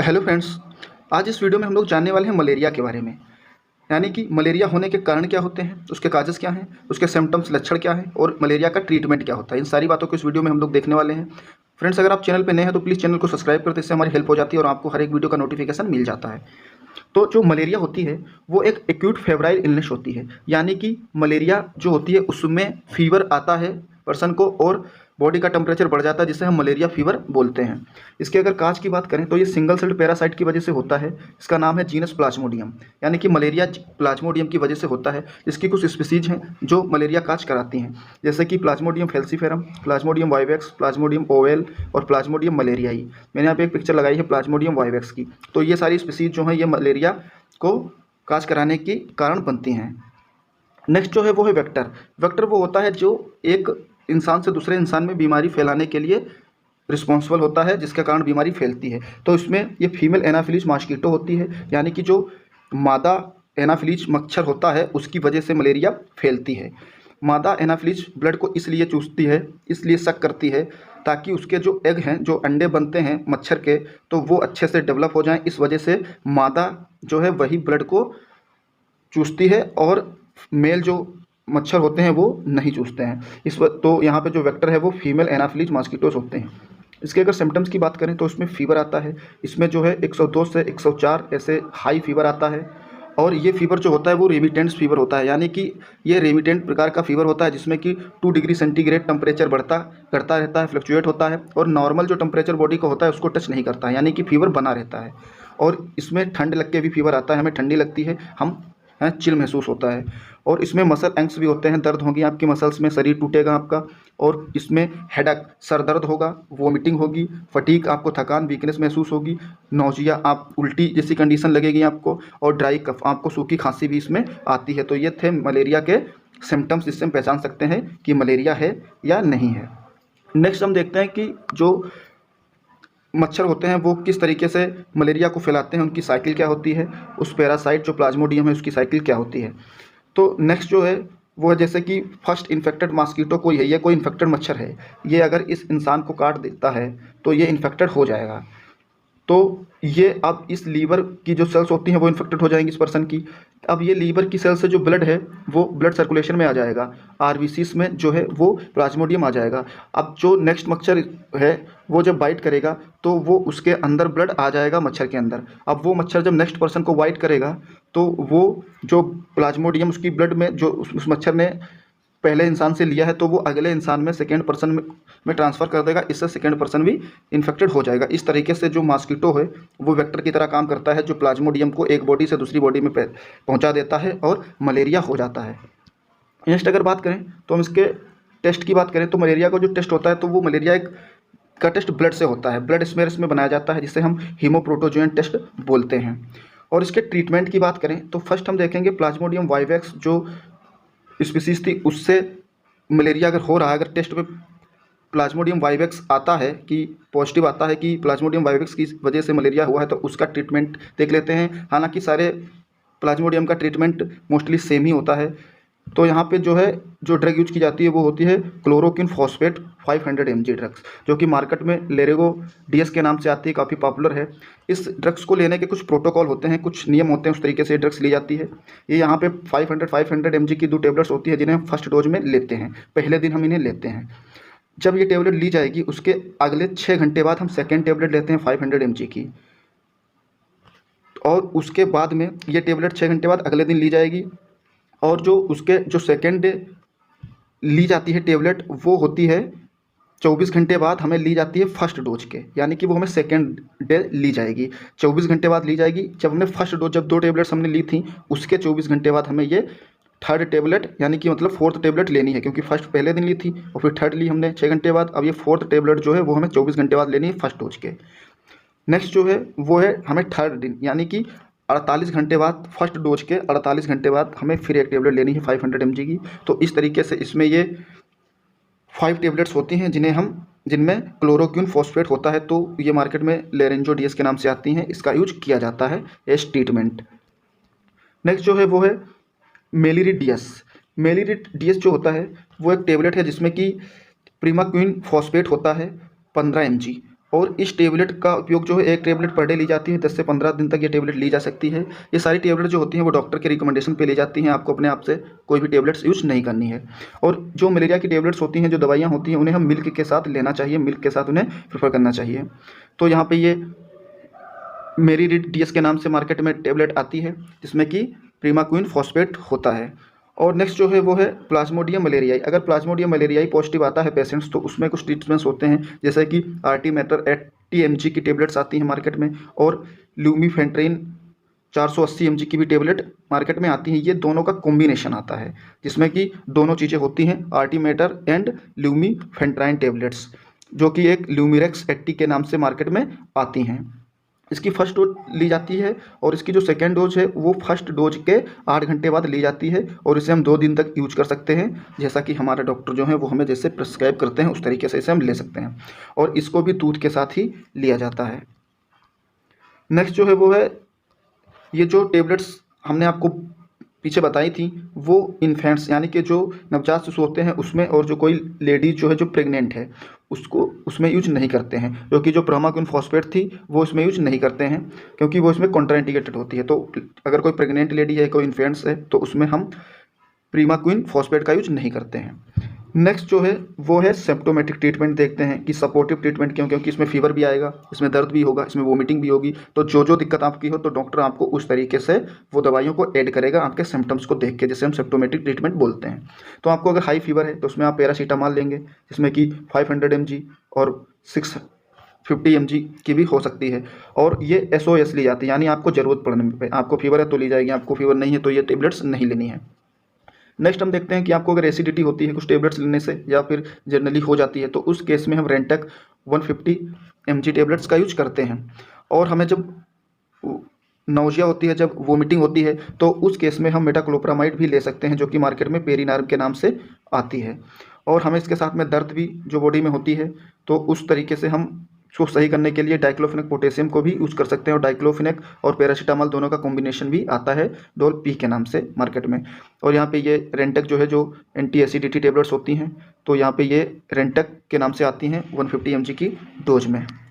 Hello friends, आज इस video में हम लोग जानने वाले हैं मलेरिया के बारे में। यानी कि मलेरिया होने के कारण क्या होते हैं, उसके काजेज़ क्या हैं, उसके सिम्टम्स लक्षण क्या हैं और मलेरिया का ट्रीटमेंट क्या होता है। इन सारी बातों को इस वीडियो में हम लोग देखने वाले हैं। फ्रेंड्स, अगर आप चैनल पे नए हैं तो प्लीज़ चैनल को सब्सक्राइब करते, इससे हमारी हेल्प हो जाती है और आपको हर एक वीडियो का नोटिफिकेशन मिल जाता है। तो जो मलेरिया होती है वो एक एक्यूट फेब्राइल इलनेस होती है। यानी कि मलेरिया जो होती है उसमें फीवर आता है पर्सन को और बॉडी का टेम्परेचर बढ़ जाता है, जिसे हम मलेरिया फीवर बोलते हैं। इसके अगर काज की बात करें तो ये सिंगल सेल्ड पैरासाइट की वजह से होता है। इसका नाम है जीनस प्लाज्मोडियम, यानी कि मलेरिया प्लाज्मोडियम की वजह से होता है। इसकी कुछ स्पीसीज हैं जो मलेरिया काज कराती हैं, जैसे कि Plasmodium falciparum, Plasmodium vivax, Plasmodium oval और प्लाज्मोडियम मलेरियाई। मैंने यहाँ पे एक पिक्चर लगाई है प्लाज्मोडियम वाइवेक्स की। तो ये सारी स्पीसीज जो हैं ये मलेरिया को काज कराने के कारण बनती हैं। नेक्स्ट जो है वो है वेक्टर। वेक्टर वो होता है जो एक इंसान से दूसरे इंसान में बीमारी फैलाने के लिए रिस्पॉन्सिबल होता है, जिसके कारण बीमारी फैलती है। तो इसमें ये फीमेल एनाफिलीज मॉस्किटो होती है, यानी कि जो मादा एनाफिलीज मच्छर होता है उसकी वजह से मलेरिया फैलती है। मादा एनाफिलीज ब्लड को इसलिए चूसती है, इसलिए सक करती है ताकि उसके जो एग हैं, जो अंडे बनते हैं मच्छर के, तो वो अच्छे से डेवलप हो जाएं। इस वजह से मादा जो है वही ब्लड को चूसती है और मेल जो मच्छर होते हैं वो नहीं चूसते हैं। तो यहाँ पे जो वेक्टर है वो फीमेल एनाफिलीज मॉस्किटोज होते हैं। इसके अगर सिम्टम्स की बात करें तो इसमें फीवर आता है। इसमें जो है 102 से 104 ऐसे हाई फीवर आता है। और ये फीवर जो होता है वो रेमिटेंस फीवर होता है, यानी कि ये रेमिटेंट प्रकार का फीवर होता है जिसमें कि 2 डिग्री सेंटीग्रेड टेम्परेचर करता रहता है, फ्लक्चुएट होता है और नॉर्मल जो टेम्परेचर बॉडी का होता है उसको टच नहीं करता है, यानी कि फीवर बना रहता है। और इसमें ठंड लग के भी फीवर आता है, हमें ठंडी लगती है, हम चिल महसूस होता है। और इसमें मसल एंग्स भी होते हैं, दर्द होगी आपकी मसल्स में, शरीर टूटेगा आपका। और इसमें हेडेक, सर दर्द होगा, वोमिटिंग होगी, फटीग, आपको थकान, वीकनेस महसूस होगी, नौजिया, आप उल्टी जैसी कंडीशन लगेगी आपको, और ड्राई कफ, आपको सूखी खांसी भी इसमें आती है। तो ये थे मलेरिया के सिम्टम्स, जिससे हम पहचान सकते हैं कि मलेरिया है या नहीं है। नेक्स्ट हम देखते हैं कि जो मच्छर होते हैं वो किस तरीके से मलेरिया को फैलाते हैं, उनकी साइकिल क्या होती है, उस पैरासाइट जो प्लाज्मोडियम है उसकी साइकिल क्या होती है। तो नेक्स्ट जो है वो है, जैसे कि फर्स्ट इन्फेक्टेड मॉस्किटो कोई है, ये कोई इन्फेक्टेड मच्छर है, ये अगर इस इंसान को काट देता है तो ये इन्फेक्टेड हो जाएगा। तो ये अब इस लीवर की जो सेल्स होती हैं वो इन्फेक्टेड हो जाएंगी इस पर्सन की। अब ये लीवर की सेल से जो ब्लड है वो ब्लड सर्कुलेशन में आ जाएगा, आरबीसीज में जो है वो प्लाज्मोडियम आ जाएगा। अब जो नेक्स्ट मच्छर है वो जब बाइट करेगा तो वो उसके अंदर ब्लड आ जाएगा मच्छर के अंदर। अब वो मच्छर जब नेक्स्ट पर्सन को बाइट करेगा तो वो जो प्लाज्मोडियम उसकी ब्लड में जो उस मच्छर ने पहले इंसान से लिया है तो वो अगले इंसान में सेकेंड पर्सन में ट्रांसफ़र कर देगा, इससे सेकेंड पर्सन भी इन्फेक्टेड हो जाएगा। इस तरीके से जो मॉस्किटो है वो वेक्टर की तरह काम करता है, जो प्लाज्मोडियम को एक बॉडी से दूसरी बॉडी में पहुंचा देता है और मलेरिया हो जाता है। नेक्स्ट अगर बात करें तो हम इसके टेस्ट की बात करें तो मलेरिया का जो टेस्ट होता है तो वो मलेरिया का टेस्ट ब्लड से होता है, ब्लड स्मेयर्स में बनाया जाता है, जिसे हम हीमोप्रोटोजोएन टेस्ट बोलते हैं। और इसके ट्रीटमेंट की बात करें तो फर्स्ट हम देखेंगे प्लाज्मोडियम वाइवेक्स जो स्पीसीज थी उससे मलेरिया अगर हो रहा है, अगर टेस्ट में प्लाज्मोडियम वाइवेक्स आता है कि पॉजिटिव आता है कि प्लाज्मोडियम वाइवेक्स की वजह से मलेरिया हुआ है, तो उसका ट्रीटमेंट देख लेते हैं। हालांकि सारे प्लाज्मोडियम का ट्रीटमेंट मोस्टली सेम ही होता है। तो यहाँ पे जो है जो ड्रग यूज की जाती है वो होती है क्लोरोक्विन फॉस्फेट 500 mg ड्रग्स, जो कि मार्केट में लेरेगो डीएस के नाम से आती है, काफ़ी पॉपुलर है। इस ड्रग्स को लेने के कुछ प्रोटोकॉल होते हैं, कुछ नियम होते हैं, उस तरीके से ड्रग्स ली जाती है। ये यहाँ पे 500 mg की 2 टेबलेट्स होती है जिन्हें हम फर्स्ट डोज में लेते हैं, पहले दिन हम इन्हें लेते हैं। जब ये टेबलेट ली जाएगी उसके अगले 6 घंटे बाद हम सेकेंड टेबलेट लेते हैं 500 mg की, और उसके बाद में ये टेबलेट 6 घंटे बाद अगले दिन ली जाएगी। और जो उसके जो सेकेंड डे ली जाती है टेबलेट वो होती है 24 घंटे बाद हमें ली जाती है फर्स्ट डोज के, यानी कि वो हमें सेकेंड डे ली जाएगी, 24 घंटे बाद ली जाएगी। जब हमने फर्स्ट डोज, जब 2 टेबलेट्स हमने ली थी उसके 24 घंटे बाद हमें ये थर्ड टेबलेट, यानी कि मतलब फोर्थ टेबलेट लेनी है, क्योंकि फर्स्ट पहले दिन ली थी और फिर थर्ड ली हमने 6 घंटे बाद। अब ये फोर्थ टेबलेट जो है वो हमें 24 घंटे बाद लेनी है फर्स्ट डोज के। नेक्स्ट जो है वो है हमें थर्ड दिन, यानी कि 48 घंटे बाद, फर्स्ट डोज के 48 घंटे बाद हमें फिर एक टेबलेट लेनी है 500 mg की। तो इस तरीके से इसमें ये 5 टेबलेट्स होती हैं जिनमें क्लोरोक्विन फॉस्फेट होता है। तो ये मार्केट में लेरेंजो डीएस के नाम से आती हैं, इसका यूज किया जाता है एज ट्रीटमेंट। नेक्स्ट जो है वो है मेलिरिडियस। मेलिरिडियस जो होता है वो एक टेबलेट है जिसमें कि प्रीमाक्विन फॉस्फेट होता है 15 mg, और इस टेबलेट का उपयोग जो है एक टेबलेट पर डे ली जाती है, 10 से 15 दिन तक ये टेबलेट ली जा सकती है। ये सारी टेबलेट जो होती हैं वो डॉक्टर के रिकमेंडेशन पे ली जाती हैं, आपको अपने आप से कोई भी टेबलेट्स यूज़ नहीं करनी है। और जो मलेरिया की टेबलेट्स होती हैं, जो दवाइयाँ होती हैं, उन्हें हम मिल्क के साथ लेना चाहिए, मिल्क के साथ उन्हें प्रेफर करना चाहिए। तो यहाँ पे ये मेरी रीड डीएस के नाम से मार्केट में टेबलेट आती है, जिसमें कि प्रीमाक्विन फॉस्फेट होता है। और नेक्स्ट जो है वो है प्लाज्मोडियम मलेरियाई। अगर प्लाज्मोडियम मलेरियाई पॉजिटिव आता है पेशेंट्स, तो उसमें कुछ ट्रीटमेंट्स होते हैं, जैसे कि आर्टीमेटर 80 mg की टेबलेट्स आती हैं मार्केट में, और ल्यूमीफेंट्रिन 480 mg की भी टेबलेट मार्केट में आती हैं। ये दोनों का कॉम्बिनेशन आता है, जिसमें कि दोनों चीज़ें होती हैं, आर्टीमेटर एंड ल्यूमीफेंट्राइन टेबलेट्स, जो कि एक ल्यूमिरेक्स 80 के नाम से मार्केट में आती हैं। इसकी फर्स्ट डोज ली जाती है, और इसकी जो सेकेंड डोज है वो फर्स्ट डोज के 8 घंटे बाद ली जाती है, और इसे हम 2 दिन तक यूज कर सकते हैं, जैसा कि हमारे डॉक्टर जो हैं वो हमें जैसे प्रिस्क्राइब करते हैं उस तरीके से इसे हम ले सकते हैं। और इसको भी दूध के साथ ही लिया जाता है। नेक्स्ट जो है वो है, ये जो टेबलेट्स हमने आपको पीछे बताई थी, वो इन्फेंट्स यानी कि जो नवजात शिशु होते हैं उसमें, और जो कोई लेडी जो है जो प्रेग्नेंट है उसको उसमें यूज नहीं करते हैं, क्योंकि जो प्रोमाक्विन फॉस्फेट थी वो इसमें यूज नहीं करते हैं, क्योंकि वो इसमें कॉन्ट्राइंडिकेटेड होती है। तो अगर कोई प्रेग्नेंट लेडी है, कोई इन्फेंट्स है, तो उसमें हम प्रीमाक्विन फॉस्फेट का यूज नहीं करते हैं। नेक्स्ट जो है वो है सिम्प्टोमेटिक ट्रीटमेंट। देखते हैं कि सपोर्टिव ट्रीटमेंट क्यों, क्योंकि इसमें फीवर भी आएगा, इसमें दर्द भी होगा, इसमें वोमिटिंग भी होगी। तो जो जो दिक्कत आपकी हो, तो डॉक्टर आपको उस तरीके से वो दवाइयों को ऐड करेगा आपके सिम्टम्स को देख के, जिसे हम सिम्प्टोमेटिक ट्रीटमेंट बोलते हैं। तो आपको अगर हाई फीवर है तो उसमें आप पैरासीटामॉल लेंगे, जिसमें कि 500 mg और 650 mg की भी हो सकती है। और ये SOS ली जाती है, यानी आपको ज़रूरत पड़ने पे, आपको फीवर है तो ली जाएगी, आपको फीवर नहीं है तो ये टेबलेट्स नहीं लेनी है। नेक्स्ट हम देखते हैं कि आपको अगर एसिडिटी होती है कुछ टेबलेट्स लेने से, या फिर जनरली हो जाती है, तो उस केस में हम रेंटक 150 mg टेबलेट्स का यूज करते हैं। और हमें जब नौजिया होती है, जब वोमिटिंग होती है, तो उस केस में हम मेटाक्लोप्रामाइड भी ले सकते हैं, जो कि मार्केट में पेरीनार्म के नाम से आती है। और हमें इसके साथ में दर्द भी जो बॉडी में होती है, तो उस तरीके से हम उसको सही करने के लिए डाइक्लोफेनेक पोटेशियम को भी यूज़ कर सकते हैं। और डाइक्लोफेनेक और पैरासीटामॉल दोनों का कॉम्बिनेशन भी आता है डोल पी के नाम से मार्केट में। और यहाँ पे ये रेंटक जो है, जो एंटी एसिडिटी टेबलेट्स होती हैं, तो यहाँ पे ये रेंटक के नाम से आती हैं 150 mg की डोज में।